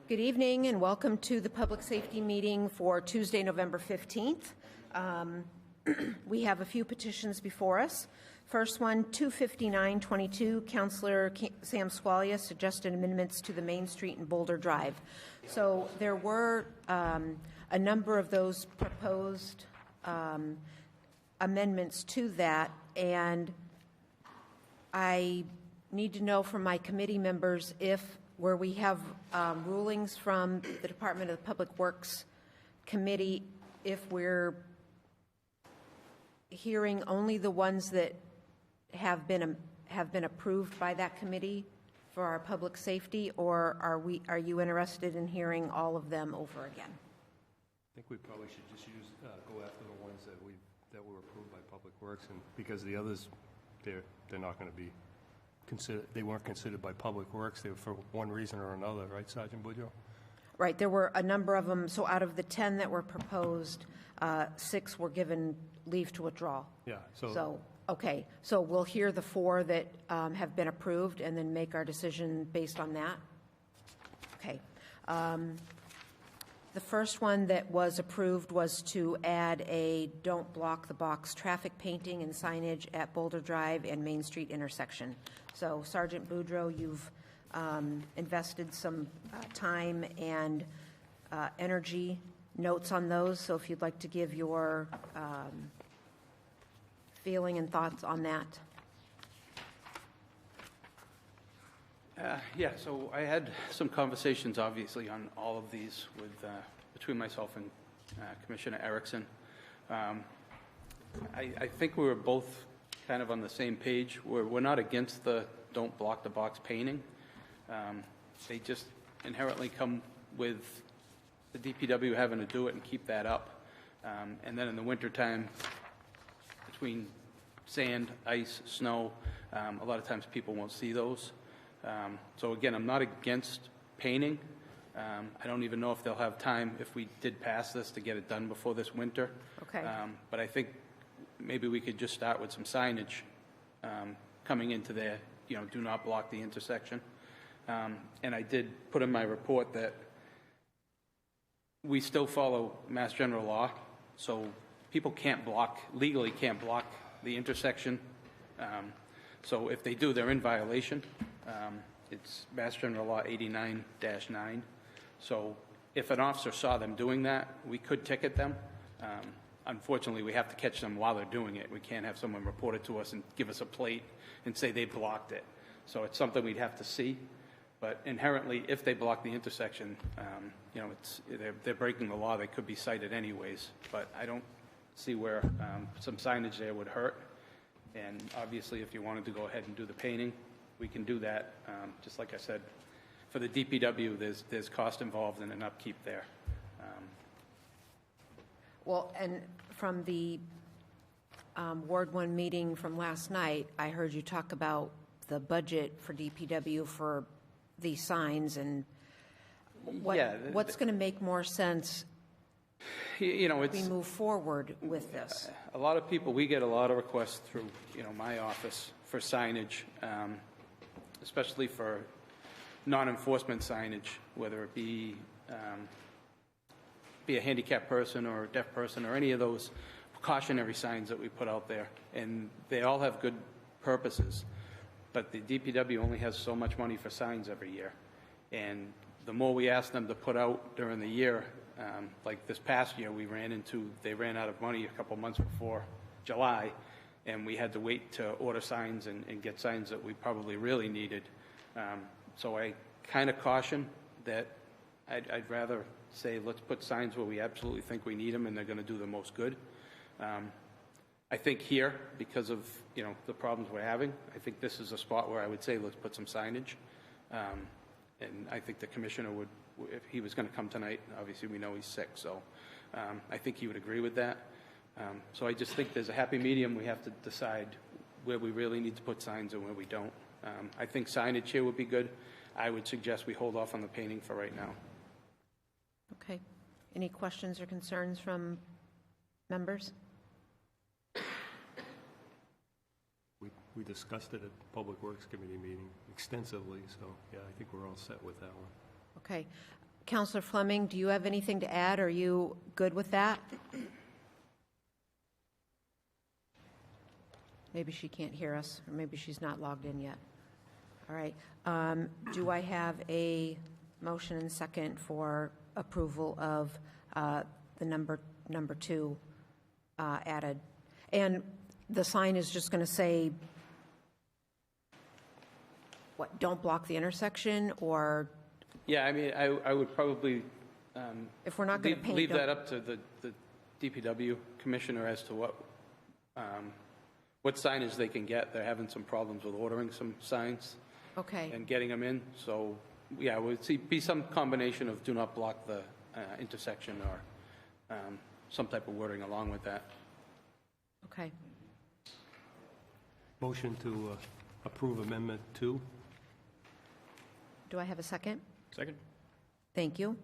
Good evening and welcome to the public safety meeting for Tuesday, November 15th. We have a few petitions before us. First one, 25922, Councillor Sam Squalia suggested amendments to the Main Street and Boulder Drive. So there were a number of those proposed amendments to that, and I need to know from my committee members if where we have rulings from the Department of Public Works Committee, if we're hearing only the ones that have been approved by that committee for our public safety, or are you interested in hearing all of them over again? I think we probably should just go after the ones that were approved by Public Works, and because the others, they're not going to be considered. They weren't considered by Public Works. They were for one reason or another, right, Sergeant Boudreau? Right. There were a number of them. So out of the 10 that were proposed, 6 were given leave to withdraw. Yeah. So okay. So we'll hear the 4 that have been approved and then make our decision based on that. Okay. The first one that was approved was to add a "Don't Block the Box" traffic painting and signage at Boulder Drive and Main Street intersection. So, Sergeant Boudreau, you've invested some time and energy notes on those. So, if you'd like to give your feeling and thoughts on that. Yeah, so I had some conversations, obviously, on all of these with between myself and Commissioner Erickson. I think we were both kind of on the same page. We're not against the "Don't Block the Box" painting. They just inherently come with the DPW having to do it and keep that up. And then in the wintertime, between sand, ice, snow, a lot of times people won't see those. So again, I'm not against painting. I don't even know if they'll have time, if we did pass this, to get it done before this winter. Okay. But I think maybe we could just start with some signage coming into there, do not block the intersection. And I did put in my report that we still follow Mass General Law, so people legally can't block the intersection. So if they do, they're in violation. It's Mass General Law 89-9. So if an officer saw them doing that, we could ticket them. Unfortunately, we have to catch them while they're doing it. We can't have someone report it to us and give us a plate and say they blocked it. So it's something we'd have to see. But inherently, if they block the intersection, they're breaking the law. They could be cited anyways. But I don't see where some signage there would hurt. And obviously, if you wanted to go ahead and do the painting, we can do that. Just like I said, for the DPW, there's cost involved in an upkeep there. Well, and from the Ward 1 meeting from last night, I heard you talk about the budget for DPW for these signs and what's going to make more sense we move forward with this. A lot of people, we get a lot of requests through, my office for signage, especially for non-enforcement signage, whether it be a handicapped person or a deaf person or any of those cautionary signs that we put out there. And they all have good purposes, but the DPW only has so much money for signs every year. And the more we ask them to put out during the year, like this past year, they ran out of money a couple months before July, and we had to wait to order signs and get signs that we probably really needed. So I kind of caution that I'd rather say let's put signs where we absolutely think we need them and they're going to do the most good. I think here, because of the problems we're having, I think this is a spot where I would say let's put some signage. And I think the commissioner would, if he was going to come tonight, obviously we know he's sick, so I think he would agree with that. So I just think there's a happy medium. We have to decide where we really need to put signs and where we don't. I think signage here would be good. I would suggest we hold off on the painting for right now. Okay. Any questions or concerns from members? We discussed it at the Public Works Committee meeting extensively, so yeah, I think we're all set with that one. Okay. Counselor Fleming, do you have anything to add? Are you good with that? Maybe she can't hear us, or maybe she's not logged in yet. All right. Do I have a motion and second for approval of the number 2 added? And the sign is just going to say, what, don't block the intersection, or Yeah, I mean, I would probably if we're not going to paint... leave that up to the DPW commissioner as to what signage they can get. They're having some problems with ordering some signs Okay. and getting them in. So, yeah, it would be some combination of do not block the intersection or some type of wording along with that. Okay. Motion to approve Amendment 2. Do I have a second? Second. Thank you.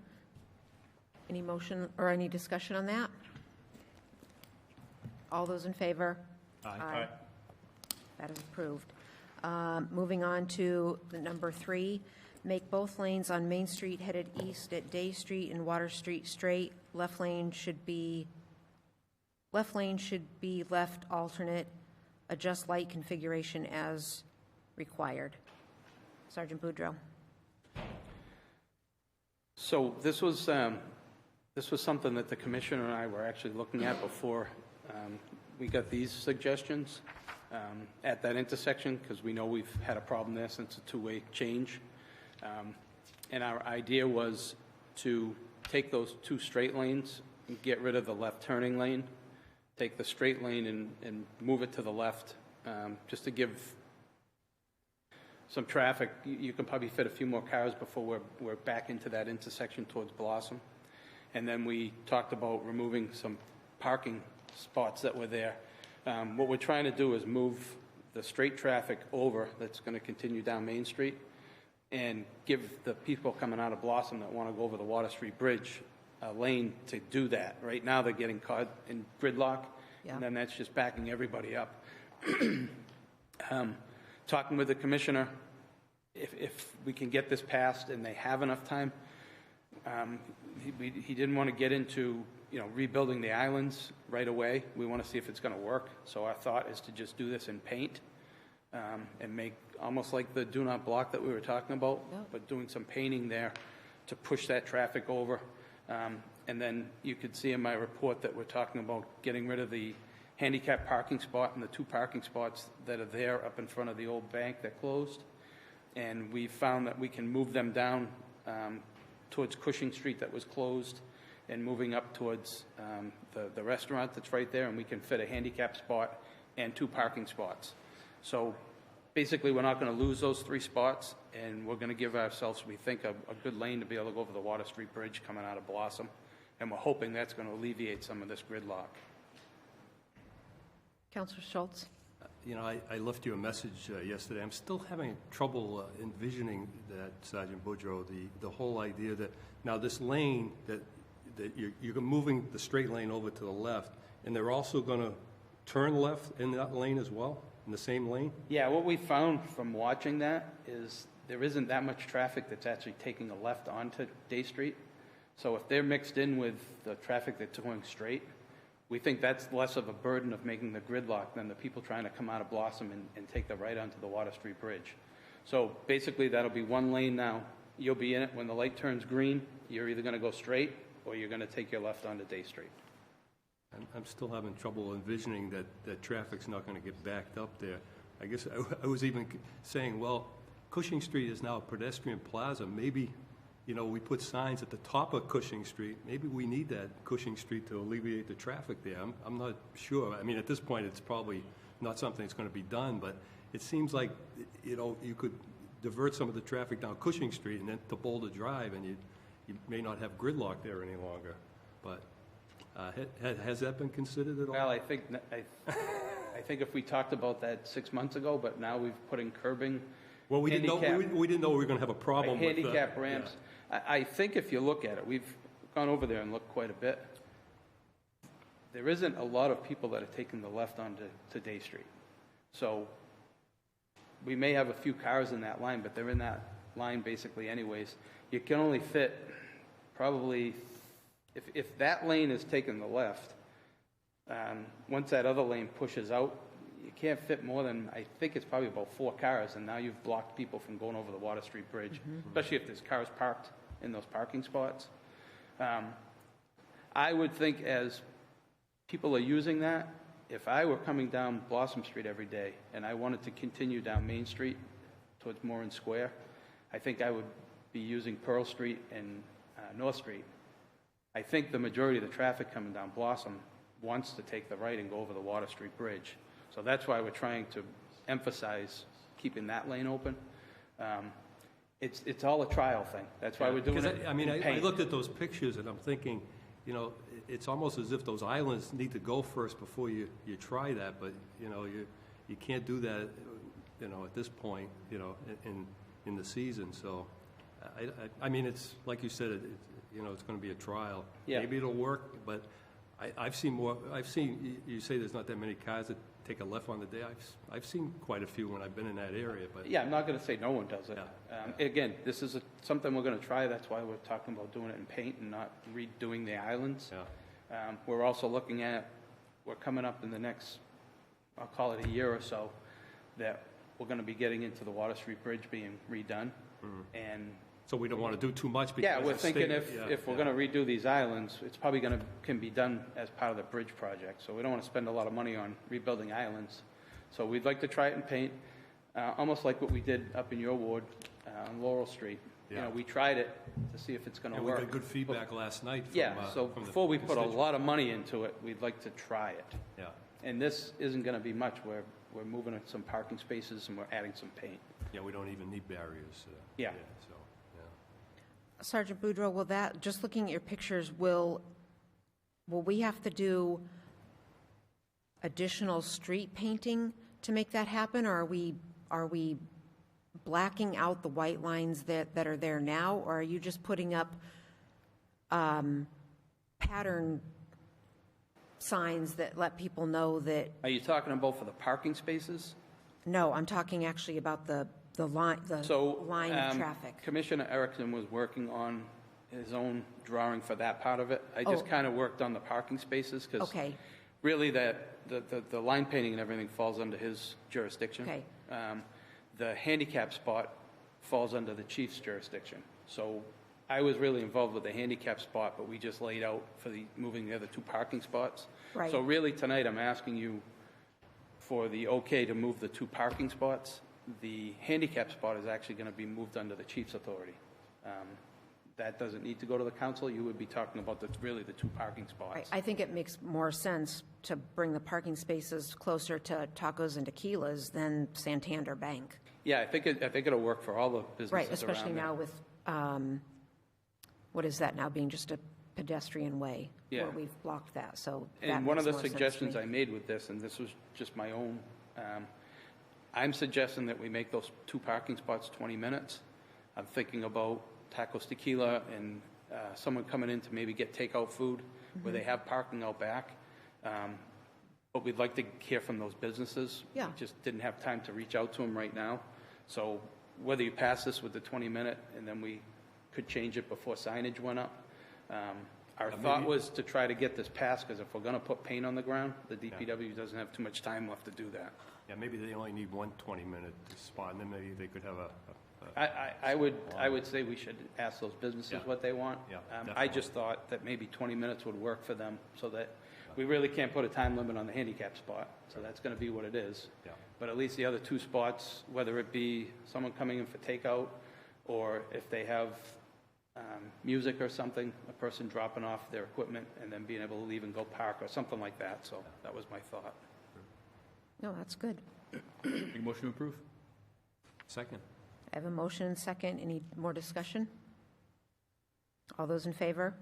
Any motion or any discussion on that? All those in favor? Aye. That is approved. Moving on to the number 3, make both lanes on Main Street headed east at Day Street and Water Street straight. Left lane should be left alternate. Adjust light configuration as required. Sergeant Boudreau. So this was something that the commissioner and I were actually looking at before we got these suggestions at that intersection, because we know we've had a problem there since a two-way change. And our idea was to take those 2 straight lanes and get rid of the left turning lane, take the straight lane and move it to the left, just to give some traffic. You can probably fit a few more cars before we're back into that intersection towards Blossom. And then we talked about removing some parking spots that were there. What we're trying to do is move the straight traffic over that's going to continue down Main Street and give the people coming out of Blossom that want to go over the Water Street Bridge a lane to do that. Right now, they're getting caught in gridlock, Yeah. and then that's just backing everybody up. Talking with the commissioner, if we can get this passed and they have enough time, he didn't want to get into, rebuilding the islands right away. We want to see if it's going to work. So our thought is to just do this in paint and make almost like the do not block that we were talking about, Yep. but doing some painting there to push that traffic over. And then you could see in my report that we're talking about getting rid of the handicap parking spot and the 2 parking spots that are there up in front of the old bank that closed. And we found that we can move them down towards Cushing Street that was closed and moving up towards the restaurant that's right there, and we can fit a handicap spot and 2 parking spots. So basically, we're not going to lose those 3 spots, and we're going to give ourselves, we think, a good lane to be able to go over the Water Street Bridge coming out of Blossom, and we're hoping that's going to alleviate some of this gridlock. Councilor Schultz. I left you a message yesterday. I'm still having trouble envisioning that, Sergeant Boudreau, the whole idea that now this lane that you're moving the straight lane over to the left, and they're also going to turn left in that lane as well, in the same lane? Yeah, what we found from watching that is there isn't that much traffic that's actually taking a left onto Day Street. So if they're mixed in with the traffic that's going straight, we think that's less of a burden of making the gridlock than the people trying to come out of Blossom and take the right onto the Water Street Bridge. So basically, that'll be 1 lane now. You'll be in it. When the light turns green, you're either going to go straight or you're going to take your left onto Day Street. I'm still having trouble envisioning that traffic's not going to get backed up there. I guess I was even saying, well, Cushing Street is now a pedestrian plaza. Maybe, we put signs at the top of Cushing Street. Maybe we need that Cushing Street to alleviate the traffic there. I'm not sure. I mean, at this point, it's probably not something that's going to be done, but it seems like, you could divert some of the traffic down Cushing Street and then to Boulder Drive, and you may not have gridlock there any longer. But has that been considered at all? Well, I think if we talked about that 6 months ago, but now we've put in curbing. Well, we didn't know we were going to have a problem with handicap ramps. Yeah. I think if you look at it, we've gone over there and looked quite a bit. There isn't a lot of people that are taking the left onto Day Street. So we may have a few cars in that line, but they're in that line basically anyways. You can only fit probably, if that lane is taking the left, once that other lane pushes out, you can't fit more than, I think it's probably about 4 cars, and now you've blocked people from going over the Water Street Bridge, especially if there's cars parked in those parking spots. I would think as people are using that, if I were coming down Blossom Street every day and I wanted to continue down Main Street towards Moran Square, I think I would be using Pearl Street and North Street. I think the majority of the traffic coming down Blossom wants to take the right and go over the Water Street Bridge. So that's why we're trying to emphasize keeping that lane open. It's all a trial thing. That's why we're doing it. I looked at those pictures and I'm thinking, it's almost as if those islands need to go first before you try that, but, you can't do that, at this point, in the season, so, it's, like you said, it's going to be a trial. Yeah. Maybe it'll work, but I've seen, you say there's not that many cars that take a left on the day. I've seen quite a few when I've been in that area, but. Yeah, I'm not going to say no one does it. Yeah. Again, this is something we're going to try. That's why we're talking about doing it in paint and not redoing the islands. Yeah. We're also looking at, we're coming up in the next, I'll call it a year or so, that we're going to be getting into the Water Street Bridge being redone. And So we don't want to do too much because. yeah, we're the state- thinking if we're going to redo these islands, it's probably can be done as part of the bridge project. So we don't want to spend a lot of money on rebuilding islands. So we'd like to try it in paint, almost like what we did up in your ward on Laurel Street. Yeah. We tried it to see if it's going to And we work. got good feedback last night from. Yeah, so from the before we put a constituents. lot of money into it, we'd like to try it. Yeah. And this isn't going to be much. We're moving some parking spaces and we're adding some paint. Yeah, we don't even need barriers. Yeah. So, yeah. Sergeant Boudreau, will that, just looking at your pictures, will we have to do additional street painting to make that happen? Or are we blacking out the white lines that are there now? Or are you just putting up pattern signs that let people know that? Are you talking about for the parking spaces? No, I'm talking actually about the line, line of traffic. Commissioner Erickson was working on his own drawing for that part of it. I just kind of worked on the parking spaces because Okay. really the line painting and everything falls under his jurisdiction. Okay. The handicap spot falls under the chief's jurisdiction. So I was really involved with the handicap spot, but we just laid out for moving the other 2 parking spots. Right. So really tonight I'm asking you for the okay to move the 2 parking spots. The handicap spot is actually going to be moved under the chief's authority. That doesn't need to go to the council. You would be talking about really the 2 parking spots. I think it makes more sense to bring the parking spaces closer to Tacos and Tequilas than Santander Bank. Yeah, I think it'll work for all the businesses Right, around especially there. now with, what is that now, being just a pedestrian way? Yeah. Where we've blocked that, so that And one of the makes more sense to suggestions me. I made with this, and this was just my own, I'm suggesting that we make those 2 parking spots 20 minutes. I'm thinking about Tacos Tequila and someone coming in to maybe get takeout food where they have parking out back. But we'd like to hear from those businesses. Yeah. We just didn't have time to reach out to them right now. So whether you pass this with the 20-minute and then we could change it before signage went up. Our thought was to try to get this passed because if we're going to put paint on the ground, the DPW doesn't have too much time left to do that. Yeah, maybe they only need one 20-minute spot, and then maybe they could have I would say we should ask those businesses Yeah. what they want. Yeah, I definitely. just thought that maybe 20 minutes would work for them so that we really can't put a time limit on the handicap spot. So that's going to be what it is. Yeah. But at least the other 2 spots, whether it be someone coming in for takeout or if they have music or something, a person dropping off their equipment and then being able to leave and go park or something like that. So that was my thought. No, that's good. Make a motion to approve? Second. I have a motion and second. Any more discussion? All those in favor?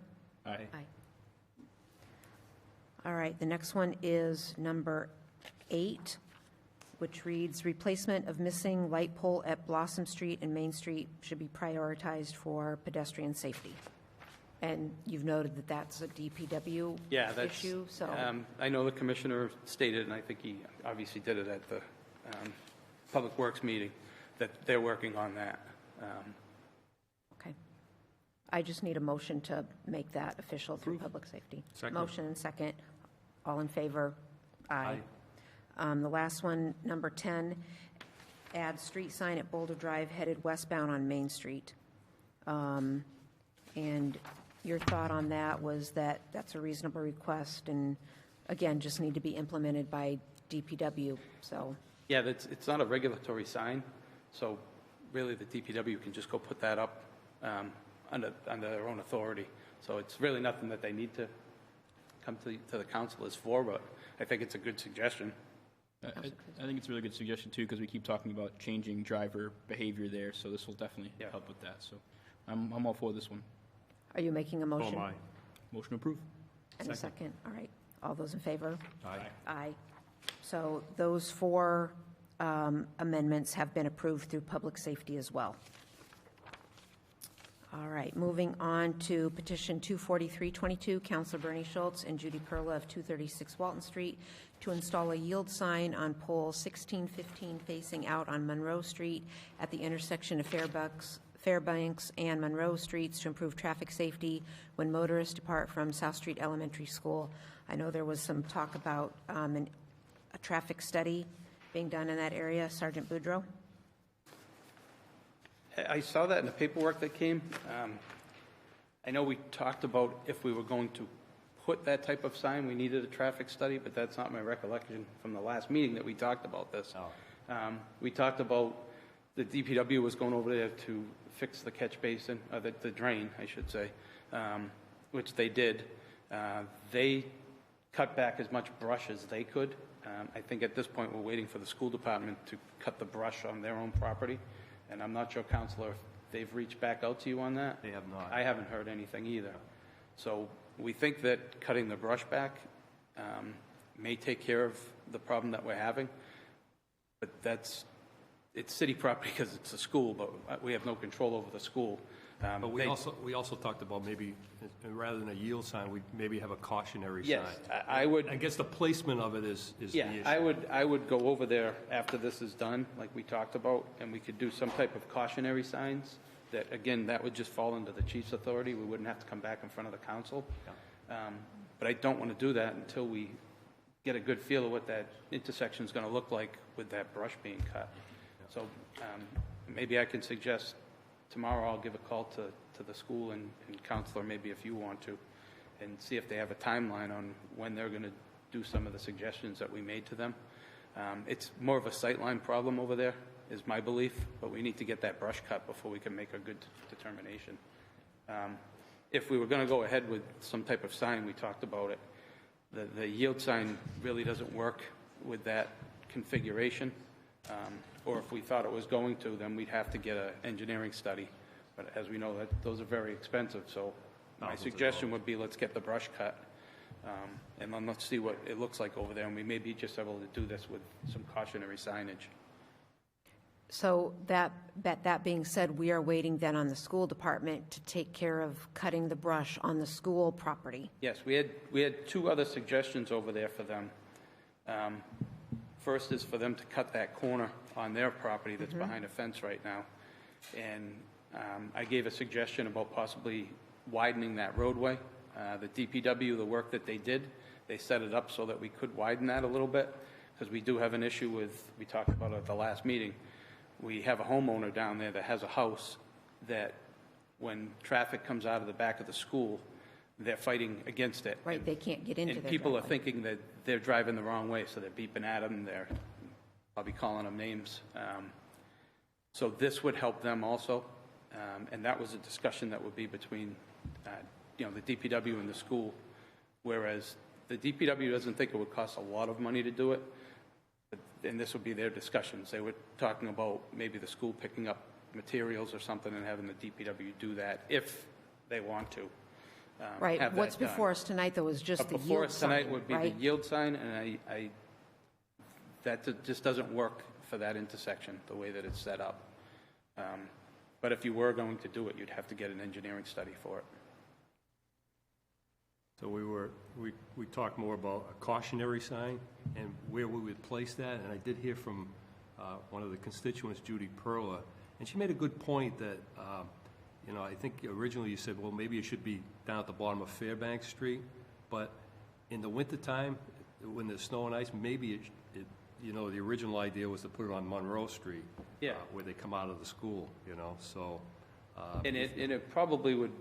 Aye. Aye. All right, the next one is number 8, which reads, replacement of missing light pole at Blossom Street and Main Street should be prioritized for pedestrian safety. And you've noted that that's a DPW Yeah, that's, issue, so, I know the commissioner stated, and I think he obviously did it at the Public Works meeting, that they're working on that. okay. I just need a motion to make that official through public safety. Second. Motion and second. All in favor? Aye. The last one, number 10, add street sign at Boulder Drive headed westbound on Main Street. And your thought on that was that that's a reasonable request and, again, just need to be implemented by DPW, so. Yeah, it's not a regulatory sign, so really the DPW can just go put that up under their own authority. So it's really nothing that they need to come to the council for, but I think it's a good suggestion. I think it's a really good suggestion, too, because we keep talking about changing driver behavior there, so this will definitely help with that. So I'm all for this one. Are you making a Oh, motion? my. Motion to approve. And a second? All right. All those in favor? Aye. Aye. So those 4 amendments have been approved through public safety as well. All right, moving on to petition 24322, Councilor Bernie Schultz and Judy Perla of 236 Walton Street to install a yield sign on pole 1615 facing out on Monroe Street at the intersection of Fairbanks and Monroe Streets to improve traffic safety when motorists depart from South Street Elementary School. I know there was some talk about a traffic study being done in that area. Sergeant Boudreau? I saw that in the paperwork that came. I know we talked about if we were going to put that type of sign, we needed a traffic study, but that's not my recollection from the last meeting that we talked about this. We talked about the DPW was going over there to fix the catch basin, the drain, I should say, which they did. They cut back as much brush as they could. I think at this point we're waiting for the school department to cut the brush on their own property. And I'm not sure, Counselor, if they've reached back out to you on that? They have not. I haven't heard anything either. So we think that cutting the brush back may take care of the problem that we're having. But it's city property because it's a school, but we have no control over the school. But we also talked about maybe, rather than a yield sign, we maybe have a cautionary sign. Yes, I would. I guess the placement of it is the Yeah, issue. I would go over there after this is done, like we talked about, and we could do some type of cautionary signs that, again, that would just fall under the chief's authority. We wouldn't have to come back in front of the council. But I don't want to do that until we get a good feel of what that intersection is going to look like with that brush being cut. So maybe I can suggest tomorrow I'll give a call to the school and counselor, maybe if you want to, and see if they have a timeline on when they're going to do some of the suggestions that we made to them. It's more of a sightline problem over there, is my belief, but we need to get that brush cut before we can make a good determination. If we were going to go ahead with some type of sign, we talked about it. The yield sign really doesn't work with that configuration. Or if we thought it was going to, then we'd have to get an engineering study. But as we know, those are very expensive, so my suggestion would be let's get the brush cut, and then let's see what it looks like over there, and we may be just able to do this with some cautionary signage. So that being said, we are waiting then on the school department to take care of cutting the brush on the school property. Yes, we had 2 other suggestions over there for them. First is for them to cut that corner on their property that's behind a fence right now. And I gave a suggestion about possibly widening that roadway. The DPW, the work that they did, they set it up so that we could widen that a little bit, because we do have an issue with, we talked about it at the last meeting, we have a homeowner down there that has a house that when traffic comes out of the back of the school, they're fighting against it. Right, they can't get into their And people are driveway. thinking that they're driving the wrong way, so they're beeping at them, they're probably calling them names. So this would help them also, and that was a discussion that would be between, the DPW and the school, whereas the DPW doesn't think it would cost a lot of money to do it, and this would be their discussions. They were talking about maybe the school picking up materials or something and having the DPW do that if they want to. Right, have what's that done. before us tonight, though, is just But the before yield us tonight sign, would be the right? yield sign, and that just doesn't work for that intersection, the way that it's set up. But if you were going to do it, you'd have to get an engineering study for it. So we talked more about a cautionary sign and where we would place that, and I did hear from one of the constituents, Judy Perla, and she made a good point that you know, I think originally you said, well, maybe it should be down at the bottom of Fairbanks Street, but in the wintertime, when there's snow and ice, maybe you know, the original idea was to put it on Monroe Street. Yeah. Where they come out of the school, you know, so. And it probably would,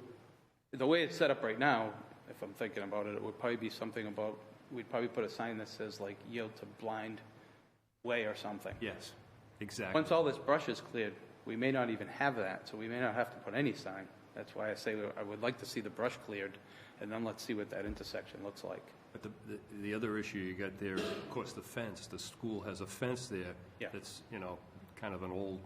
the way it's set up right now, if I'm thinking about it, it would probably be something about, we'd probably put a sign that says like yield to blind way or something. Yes, exactly. Once all this brush is cleared, we may not even have that, so we may not have to put any sign. That's why I say I would like to see the brush cleared, and then let's see what that intersection looks like. But the other issue you got there, of course, the fence. The school has a fence there. Yeah. That's, you know, kind of an old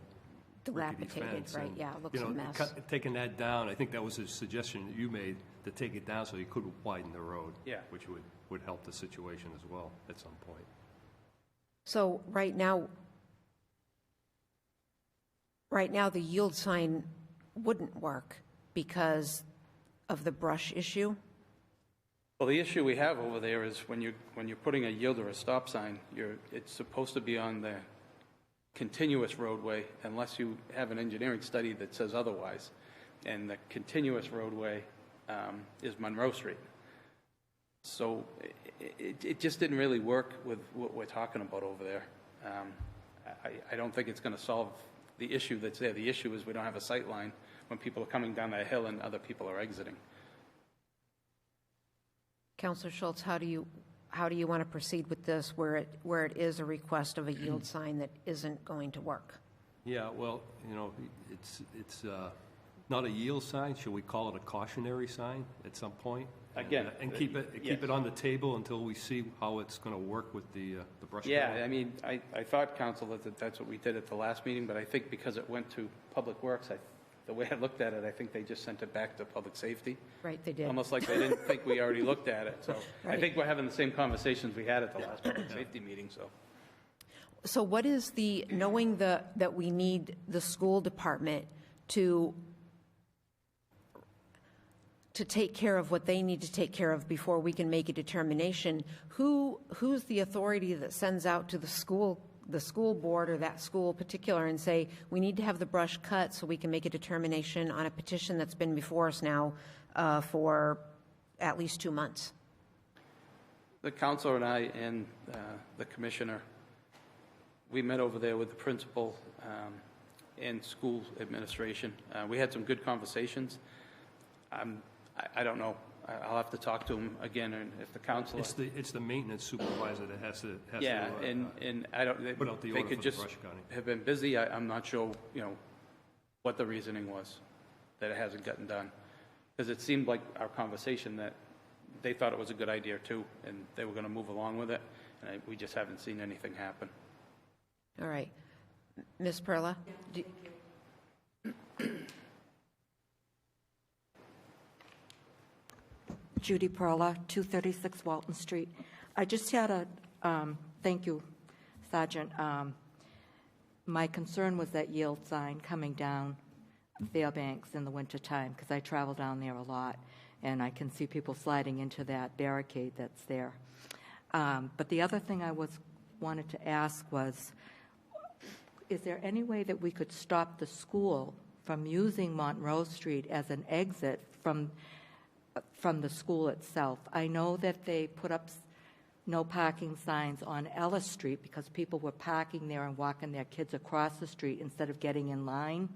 rickety Dilapidated, fence. right, and, yeah, it looks you know, a mess. taking that down, I think that was a suggestion that you made, to take it down so you could widen the road. Yeah. Which would help the situation as well at some point. So right now, the yield sign wouldn't work because of the brush issue? Well, the issue we have over there is when you're putting a yield or a stop sign, it's supposed to be on the continuous roadway unless you have an engineering study that says otherwise. And the continuous roadway is Monroe Street. So it just didn't really work with what we're talking about over there. I don't think it's going to solve the issue that's there. The issue is we don't have a sight line when people are coming down that hill and other people are exiting. Councilor Schultz, how do you want to proceed with this where it is a request of a yield sign that isn't going to work? Yeah, well, you know, it's not a yield sign. Should we call it a cautionary sign at some point? Again, and keep it on the table until we see how it's going to work with the brush. Yeah, control. I mean, I thought, Council, that's what we did at the last meeting, but I think because it went to Public Works, the way I looked at it, I think they just sent it back to Public Safety. Right, they did. Almost like they didn't think we already looked at it. So I Right. think we're having the same conversations we had at the last Public Safety meeting, so. So what is knowing that we need the school department to take care of what they need to take care of before we can make a determination, who's the authority that sends out to the school board or that school particular and say, we need to have the brush cut so we can make a determination on a petition that's been before us now for at least 2 months? The counselor and I and the commissioner, we met over there with the principal and school administration. We had some good conversations. I don't know. I'll have to talk to him again, and if the counselor. It's the maintenance supervisor that has to. Yeah, and I don't. Put out the they order could for the just brush cutting. have been busy. I'm not sure, what the reasoning was that it hasn't gotten done, because it seemed like our conversation that they thought it was a good idea too, and they were going to move along with it, and we just haven't seen anything happen. All right. Ms. Perla? Judy Perla, 236 Walton Street. I just had thank you, Sergeant. My concern was that yield sign coming down Fairbanks in the wintertime, because I travel down there a lot, and I can see people sliding into that barricade that's there. But the other thing I wanted to ask was, is there any way that we could stop the school from using Monroe Street as an exit from the school itself? I know that they put up no parking signs on Ellis Street because people were parking there and walking their kids across the street instead of getting in line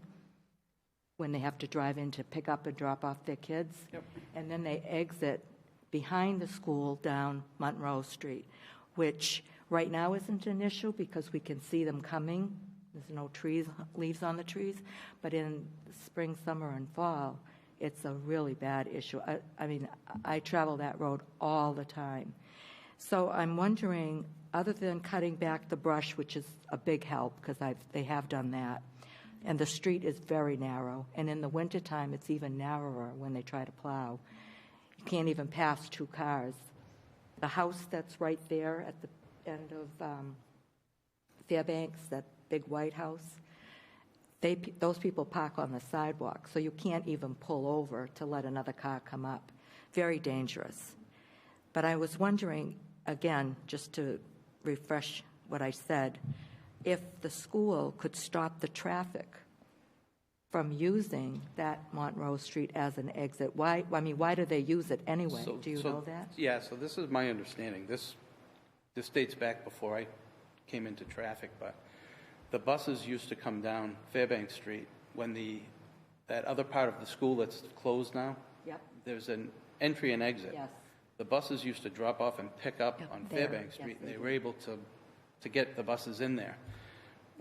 when they have to drive in to pick up and drop off their kids. Yep. And then they exit behind the school down Monroe Street, which right now isn't an issue because we can see them coming. There's no leaves on the trees. But in spring, summer, and fall, it's a really bad issue. I mean, I travel that road all the time. So I'm wondering, other than cutting back the brush, which is a big help because they have done that, and the street is very narrow, and in the wintertime it's even narrower when they try to plow. You can't even pass 2 cars. The house that's right there at the end of Fairbanks, that big white house, those people park on the sidewalk, so you can't even pull over to let another car come up. Very dangerous. But I was wondering, again, just to refresh what I said, if the school could stop the traffic from using that Monroe Street as an exit? Why do they use it anyway? So- Do you so- know that? Yeah, so this is my understanding. This dates back before I came into traffic, but the buses used to come down Fairbanks Street when that other part of the school that's closed now, Yep. there's an entry and exit. Yes. The buses used to drop off and pick up Yep, on there. Fairbanks Yes, Street, and they they were able to get the buses in there.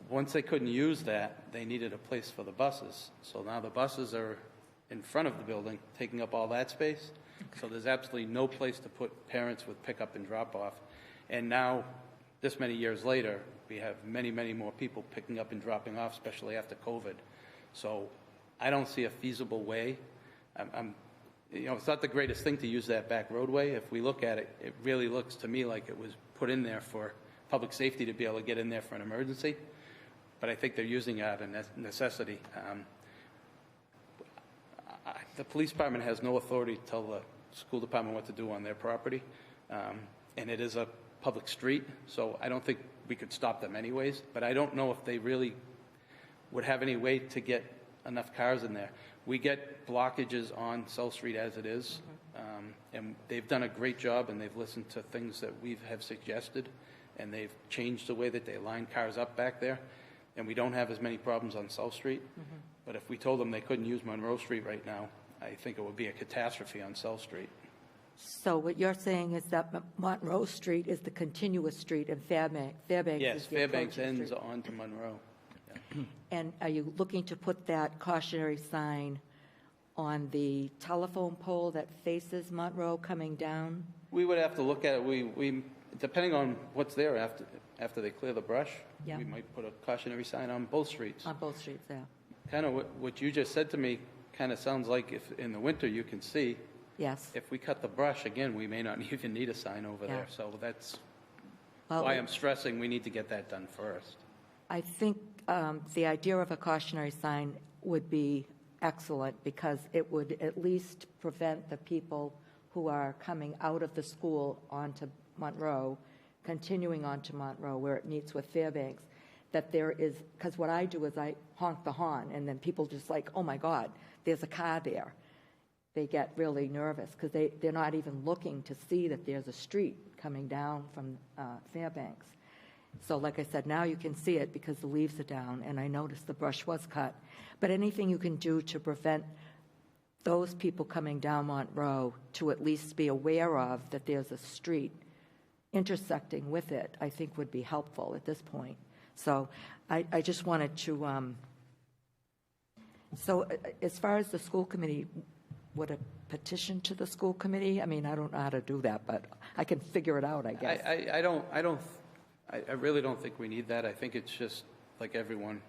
Once they couldn't use that, they needed a place for the buses. So now the buses are in front of the building, taking up all that space. So there's absolutely no place to put parents with pickup and drop-off. And now, this many years later, we have many, many more people picking up and dropping off, especially after COVID. So I don't see a feasible way. It's not the greatest thing to use that back roadway. If we look at it, it really looks to me like it was put in there for public safety to be able to get in there for an emergency. But I think they're using it out of necessity. The police department has no authority to tell the school department what to do on their property. And it is a public street, so I don't think we could stop them anyways. But I don't know if they really would have any way to get enough cars in there. We get blockages on South Street as it is, and they've done a great job, and they've listened to things that we have suggested, and they've changed the way that they line cars up back there, and we don't have as many problems on South Street. But if we told them they couldn't use Monroe Street right now, I think it would be a catastrophe on South Street. So what you're saying is that Monroe Street is the continuous street and Fairbanks Yes, is the Fairbanks approaching ends street. onto Monroe. And are you looking to put that cautionary sign on the telephone pole that faces Monroe coming down? We would have to look at it. We depending on what's there after they clear the brush, Yeah. we might put a cautionary sign on both streets. On both streets, yeah. Kind of what you just said to me kind of sounds like if in the winter you can see, Yes. if we cut the brush again, we may not even need a sign over Yeah. there. So that's Well, why I'm stressing we need to get that done first. I think the idea of a cautionary sign would be excellent because it would at least prevent the people who are coming out of the school onto Monroe, continuing onto Monroe where it meets with Fairbanks, that there is, because what I do is I honk the horn and then people just like, oh my God, there's a car there. They get really nervous because they're not even looking to see that there's a street coming down from Fairbanks. So like I said, now you can see it because the leaves are down, and I noticed the brush was cut. But anything you can do to prevent those people coming down Monroe to at least be aware of that there's a street intersecting with it, I think would be helpful at this point. So I just wanted to, so as far as the school committee, would a petition to the school committee? I mean, I don't know how to do that, but I can figure it out, I guess. I really don't think we need that. I think it's just like everyone.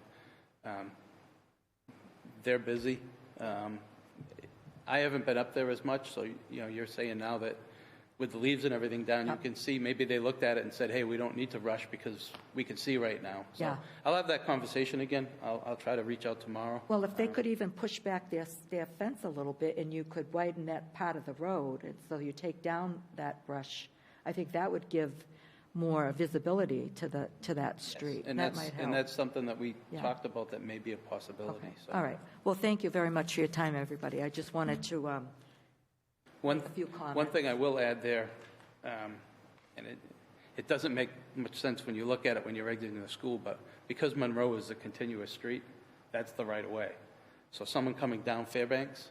They're busy. I haven't been up there as much, so you're saying now that with the leaves and everything down, you can see maybe they looked at it and said, hey, we don't need to rush because we can see right now. So Yeah. I'll have that conversation again. I'll try to reach out tomorrow. Well, if they could even push back their fence a little bit and you could widen that part of the road, and so you take down that brush, I think that would give more visibility to that street. And That might help. and that's something that we Yeah. talked about that may be a possibility. Okay. So. All right. Well, thank you very much for your time, everybody. I just wanted to One, make a few comments. one thing I will add there, and it doesn't make much sense when you look at it when you're exiting the school, but because Monroe is a continuous street, that's the right of way. So someone coming down Fairbanks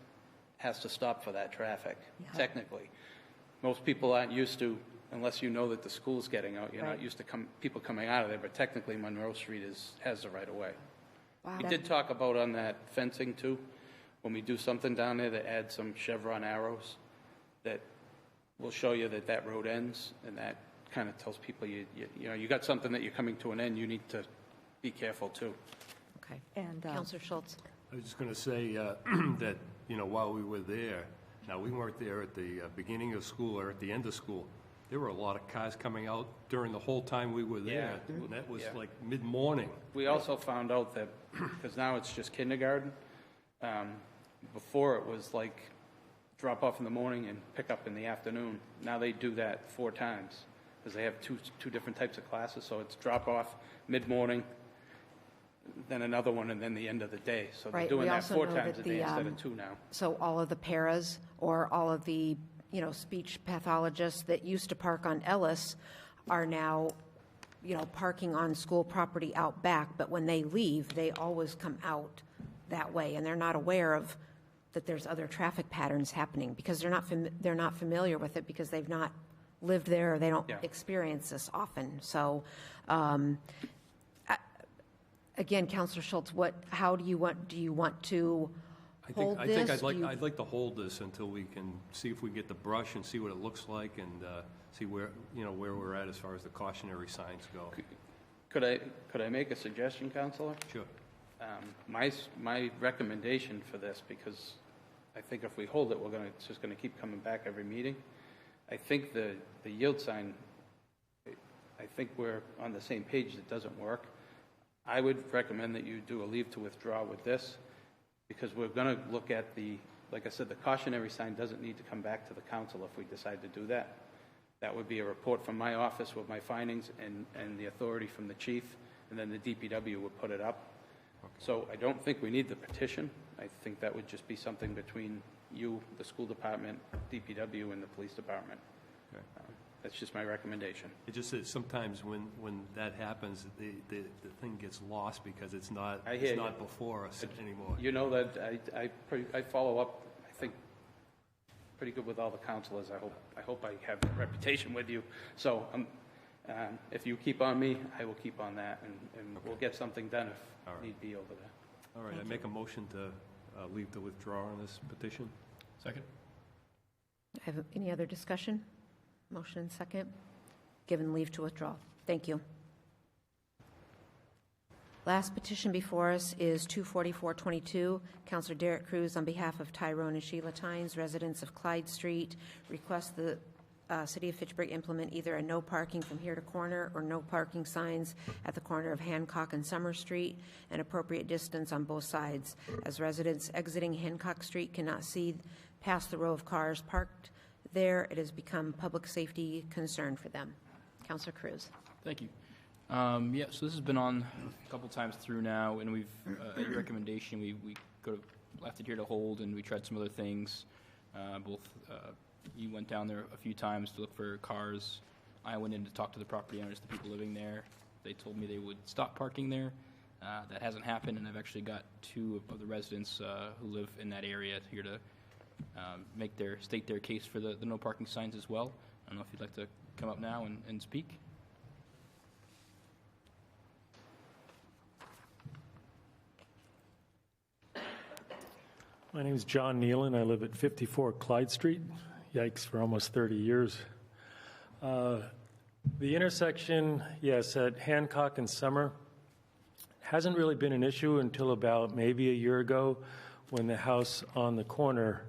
has to stop for that traffic, Yeah. technically. Most people aren't used to, unless you know that the school's getting out, you're Right. not used to people coming out of there, but technically Monroe Street has the right of way. Wow. We did talk about on that fencing too, when we do something down there to add some chevron arrows that will show you that that road ends, and that kind of tells people you got something that you're coming to an end, you need to be careful too. Okay. And Counselor Schultz. I was just going to say that, while we were there, now, we weren't there at the beginning of school or at the end of school. There were a lot of cars coming out during the whole time we were there. Yeah. And that was Yeah. like mid-morning. We also found out that, because now it's just kindergarten, before it was like drop off in the morning and pick up in the afternoon. Now they do that 4 times, because they have two different types of classes, so it's drop off mid-morning, then another one, and then the end of the day. So they're Right, doing we that also 4 know times that a day the, instead of 2 now. So all of the paras or all of the, speech pathologists that used to park on Ellis are now, parking on school property out back, but when they leave, they always come out that way, and they're not aware of that there's other traffic patterns happening because they're not familiar with it because they've not lived there or they don't Yeah. experience this often. So, again, Counselor Schultz, how do you want to hold I this? think Do you- I'd like to hold this until we can see if we get the brush and see what it looks like and see where we're at as far as the cautionary signs go. Could I make a suggestion, Counselor? Sure. My recommendation for this, because I think if we hold it, it's just gonna keep coming back every meeting. I think the yield sign, I think we're on the same page, it doesn't work. I would recommend that you do a leave to withdraw with this, because we're gonna look at like I said, the cautionary sign doesn't need to come back to the council if we decide to do that. That would be a report from my office with my findings and the authority from the chief, and then the DPW would put it up. So I don't think we need the petition. I think that would just be something between you, the school department, DPW, and the police department. Okay. That's just my recommendation. It just that sometimes when that happens, the thing gets lost because it's not I hear you. before us anymore. You know that I follow up, I think, pretty good with all the counselors. I hope I have a reputation with you. So if you keep on me, I will keep on that, and we'll get something done if All right. need be over there. All right, I make a motion to leave to withdraw on this petition. Second? Any other discussion? Motion and second. Given leave to withdraw. Thank you. Last petition before us is 24422. Counselor Derek Cruz, on behalf of Tyrone and Sheila Tynes, residents of Clyde Street, request the City of Fitchburg implement either a no parking from here to corner or no parking signs at the corner of Hancock and Summer Street, an appropriate distance on both sides, as residents exiting Hancock Street cannot see past the row of cars parked there. It has become public safety concern for them. Counselor Cruz. Thank you. Yeah, so this has been on a couple times through now, and we've, at your recommendation, we left it here to hold, and we tried some other things. You went down there a few times to look for cars. I went in to talk to the property owners, the people living there. They told me they would stop parking there. That hasn't happened, and I've actually got 2 of the residents who live in that area here to state their case for the no parking signs as well. I don't know if you'd like to come up now and speak. My name is John Nealon. I live at 54 Clyde Street. Yikes, for almost 30 years. The intersection, yes, at Hancock and Summer hasn't really been an issue until about maybe a year ago when the house on the corner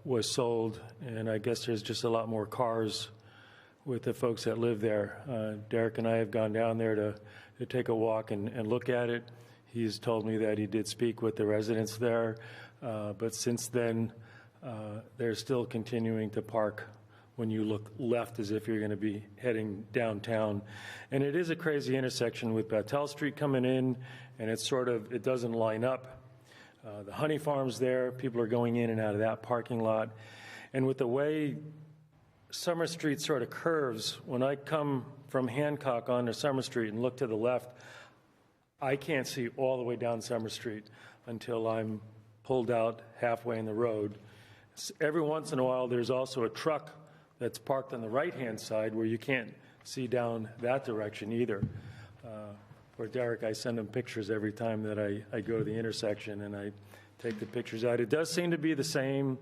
was sold, and I guess there's just a lot more cars with the folks that live there. Derek and I have gone down there to take a walk and look at it. He's told me that he did speak with the residents there, but since then, they're still continuing to park when you look left as if you're going to be heading downtown. And it is a crazy intersection with Battelle Street coming in, and it doesn't line up. The honey farm's there. People are going in and out of that parking lot. And with the way Summer Street sort of curves, when I come from Hancock onto Summer Street and look to the left, I can't see all the way down Summer Street until I'm pulled out halfway in the road. Every once in a while, there's also a truck that's parked on the right-hand side where you can't see down that direction either. For Derek, I send him pictures every time that I go to the intersection and I take the pictures out. It does seem to be the same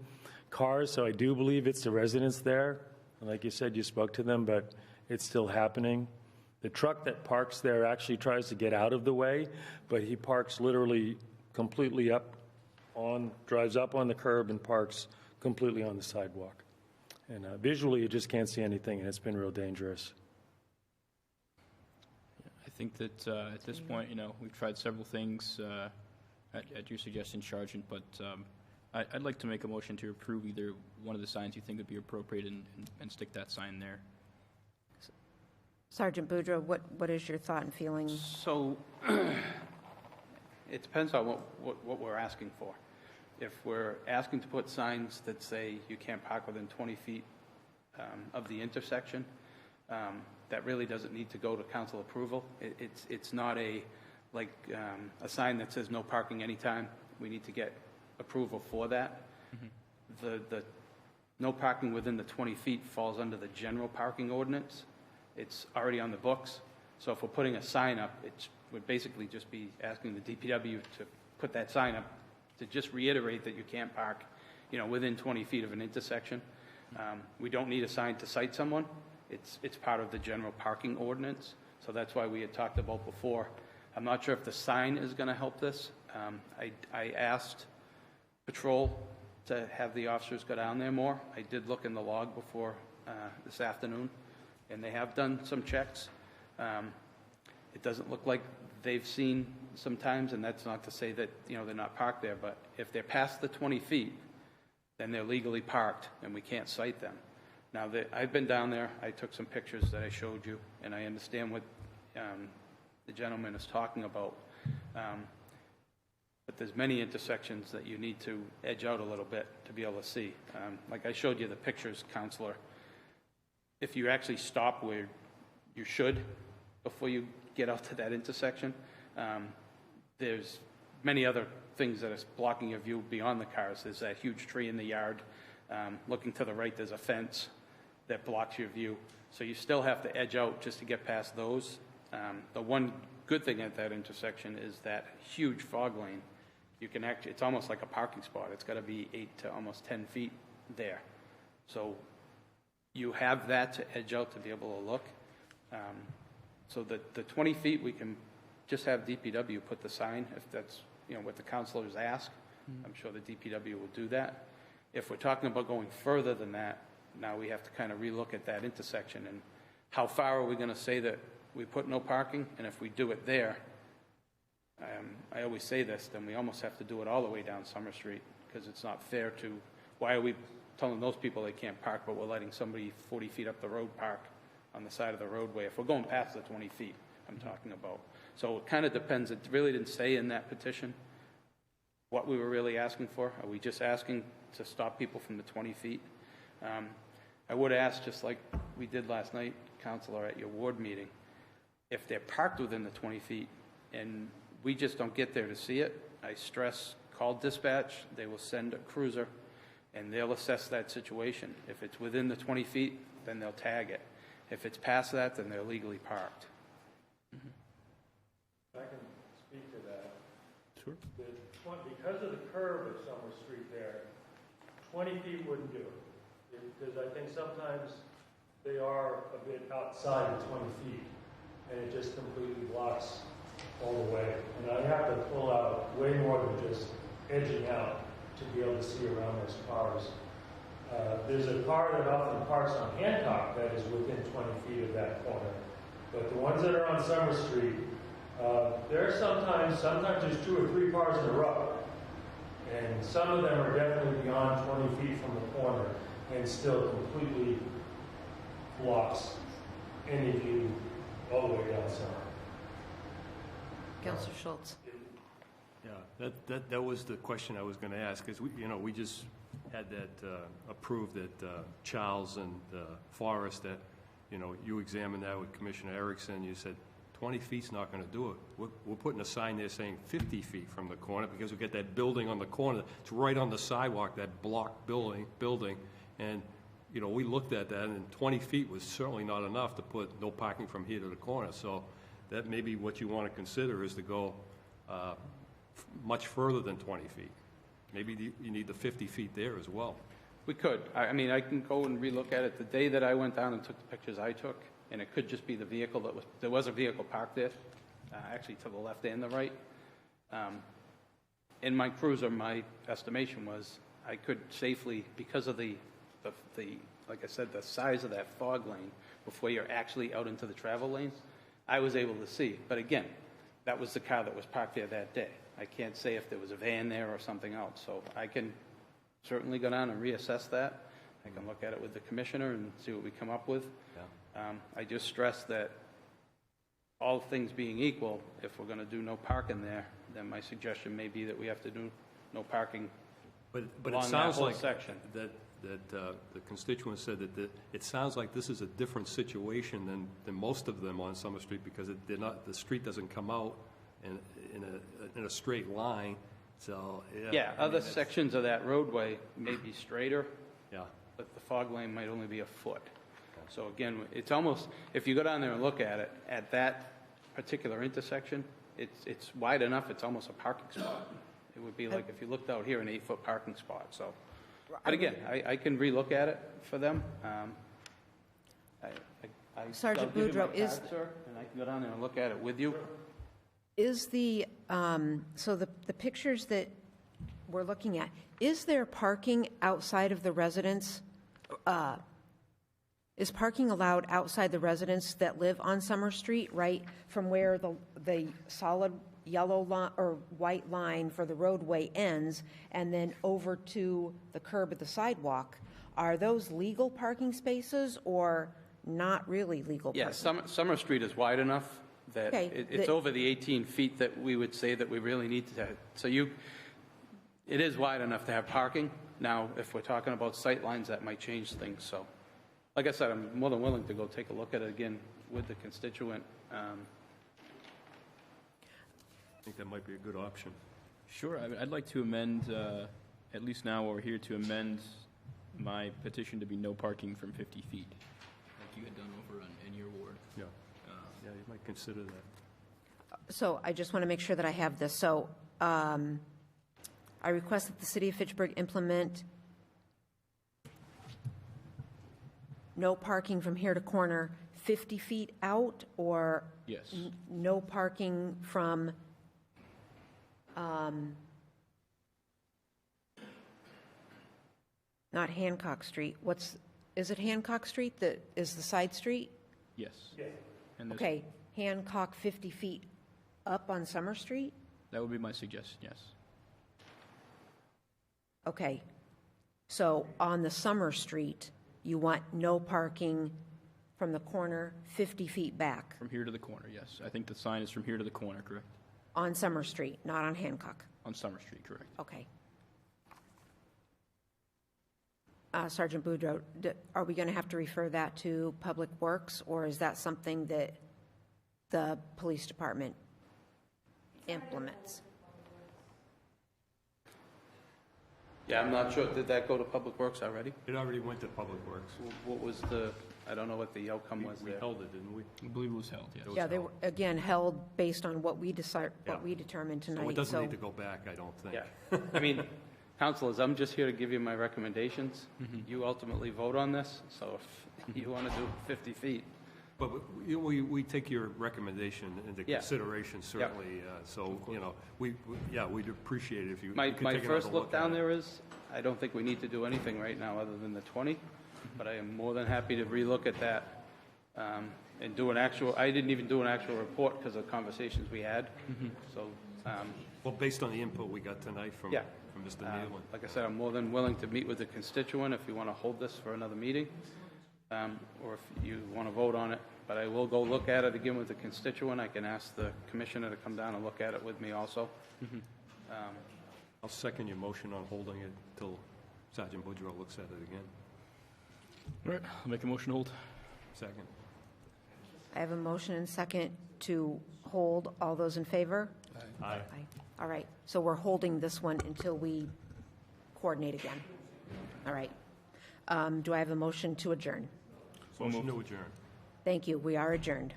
cars, so I do believe it's the residents there. And like you said, you spoke to them, but it's still happening. The truck that parks there actually tries to get out of the way, but he parks literally completely drives up on the curb and parks completely on the sidewalk. And visually, you just can't see anything, and it's been real dangerous. I think that at this point, we've tried several things at your suggestion, Sergeant, but I'd like to make a motion to approve either one of the signs you think would be appropriate and stick that sign there. Sergeant Boudreau, what is your thought and feeling? So it depends on what we're asking for. If we're asking to put signs that say you can't park within 20 feet of the intersection, that really doesn't need to go to council approval. It's not a sign that says no parking anytime. We need to get approval for that. The no parking within the 20 feet falls under the general parking ordinance. It's already on the books. So if we're putting a sign up, it would basically just be asking the DPW to put that sign up to just reiterate that you can't park, within 20 feet of an intersection. We don't need a sign to cite someone. It's part of the general parking ordinance. So that's why we had talked about before. I'm not sure if the sign is going to help this. I asked Patrol to have the officers go down there more. I did look in the log before this afternoon, and they have done some checks. It doesn't look like they've seen sometimes, and that's not to say that, they're not parked there, but if they're past the 20 feet, then they're legally parked, and we can't cite them. Now, I've been down there. I took some pictures that I showed you, and I understand what the gentleman is talking about. But there's many intersections that you need to edge out a little bit to be able to see. Like I showed you the pictures, Counselor. If you actually stop where you should before you get out to that intersection, there's many other things that are blocking your view beyond the cars. There's that huge tree in the yard. Looking to the right, there's a fence that blocks your view. So you still have to edge out just to get past those. The one good thing at that intersection is that huge fog lane. You can actually, it's almost like a parking spot. It's got to be 8 to almost 10 feet there. So you have that to edge out to be able to look. So the 20 feet, we can just have DPW put the sign if that's, what the councilors ask. I'm sure the DPW will do that. If we're talking about going further than that, now we have to kind of relook at that intersection and how far are we going to say that we put no parking? And if we do it there, I always say this, then we almost have to do it all the way down Summer Street because it's not fair to, why are we telling those people they can't park, but we're letting somebody 40 feet up the road park on the side of the roadway if we're going past the 20 feet I'm talking about. So it kind of depends. It really didn't say in that petition what we were really asking for. Are we just asking to stop people from the 20 feet? I would ask, just like we did last night, Counselor, at your ward meeting, if they're parked within the 20 feet and we just don't get there to see it, I stress, call dispatch, they will send a cruiser, and they'll assess that situation. If it's within the 20 feet, then they'll tag it. If it's past that, then they're legally parked. I can speak to that. Sure. Because of the curve of Summer Street there, 20 feet wouldn't do it. Because I think sometimes they are a bit outside the 20 feet, and it just completely blocks all the way. And I have to pull out way more than just edging out to be able to see around those cars. There's a car that often parks on Hancock that is within 20 feet of that corner. But the ones that are on Summer Street, there are sometimes there's 2 or 3 cars in a row. And some of them are definitely beyond 20 feet from the corner and still completely blocks any view all the way down Summer. Councilor Schultz. Yeah, that was the question I was going to ask, because we just had that approved at Charles and Forest, that you examined that with Commissioner Erickson. You said 20 feet's not going to do it. We're putting a sign there saying 50 feet from the corner because we get that building on the corner. It's right on the sidewalk, that block building, and we looked at that, and 20 feet was certainly not enough to put no parking from here to the corner. So that may be what you want to consider, is to go much further than 20 feet. Maybe you need the 50 feet there as well. We could. I mean, I can go and relook at it. The day that I went down and took the pictures I took, and it could just be the vehicle there was a vehicle parked there, actually to the left and the right. In my cruiser, my estimation was I could safely, because of the like I said, the size of that fog lane before you're actually out into the travel lanes, I was able to see. But again, that was the car that was parked there that day. I can't say if there was a van there or something else. So I can certainly go down and reassess that. I can look at it with the commissioner and see what we come up with. Yeah. I just stress that all things being equal, if we're going to do no parking there, then my suggestion may be that we have to do no parking But it along that sounds whole like section. that the constituent said that it sounds like this is a different situation than most of them on Summer Street, because they're not, the street doesn't come out in a straight line, so, yeah. Yeah, I mean, other it's- sections of that roadway may be straighter, Yeah, but the fog lane might only be a foot. So again, it's almost, if you go down there and look at it, at that particular intersection, it's wide enough, it's almost a parking spot. It would be like if you looked out here, an 8-foot parking spot, so. But again, I can relook at it for them. Sergeant I'll give you my Boudreau, is- card, sir, and I can go down there and look at it with you. Is the, so the pictures that we're looking at, is there parking outside of the residence? Is parking allowed outside the residents that live on Summer Street, right from where the solid yellow line or white line for the roadway ends, and then over to the curb of the sidewalk? Are those legal parking spaces or not really legal Yeah, parking? Summer Street is wide enough that Okay, it's over the 18 feet that we would say that we really need to, so it is wide enough to have parking. Now, if we're talking about sight lines, that might change things, so. Like I said, I'm more than willing to go take a look at it again with the constituent. I think that might be a good option. Sure, I'd like to amend, at least now while we're here, to amend my petition to be no parking from 50 feet, like you had done over in your ward. Yeah, yeah, you might consider that. So I just want to make sure that I have this. So I request that the city of Fitchburg implement no parking from here to corner 50 feet out, or Yes. no parking from, not Hancock Street, is it Hancock Street that is the side street? Yes. And there's- Okay, Hancock 50 feet up on Summer Street? That would be my suggestion, yes. Okay, so on the Summer Street, you want no parking from the corner 50 feet back From here to the corner, yes. I think the sign is from here to the corner, correct? on Summer Street, not on Hancock? On Summer Street, correct. Okay. Sergeant Boudreau, are we going to have to refer that to Public Works, or is that something that the police department implements? Yeah, I'm not sure, did that go to Public Works already? It already went to Public Works. What was I don't know what the outcome was We there. held it, didn't we? I believe it was held, yes. Yeah, they were, again, held based on what we decide, what Yeah. we determined tonight. So it doesn't need to go back, I don't think. Yeah, I mean, councilors, I'm just here to give you my recommendations. You ultimately vote on this, so if you want to do 50 feet, But we take your recommendation into Yeah. consideration, certainly, so, you know, we'd appreciate it if you my could take another first look at down it. there is, I don't think we need to do anything right now other than the 20, but I am more than happy to relook at that and do an actual, I didn't even do an actual report because of conversations we had, so, Well, based on the input we got tonight from Yeah. Mr. Nealon. like I said, I'm more than willing to meet with the constituent if you want to hold this for another meeting, or if you want to vote on it. But I will go look at it again with the constituent. I can ask the commissioner to come down and look at it with me also. I'll second your motion on holding it till Sergeant Boudreau looks at it again. All right, I'll make a motion to hold. Second. I have a motion and second to hold. All those in favor? Aye. Aye. All right, so we're holding this one until we coordinate again. All right. Do I have a motion to adjourn? Motion to adjourn. Thank you, we are adjourned.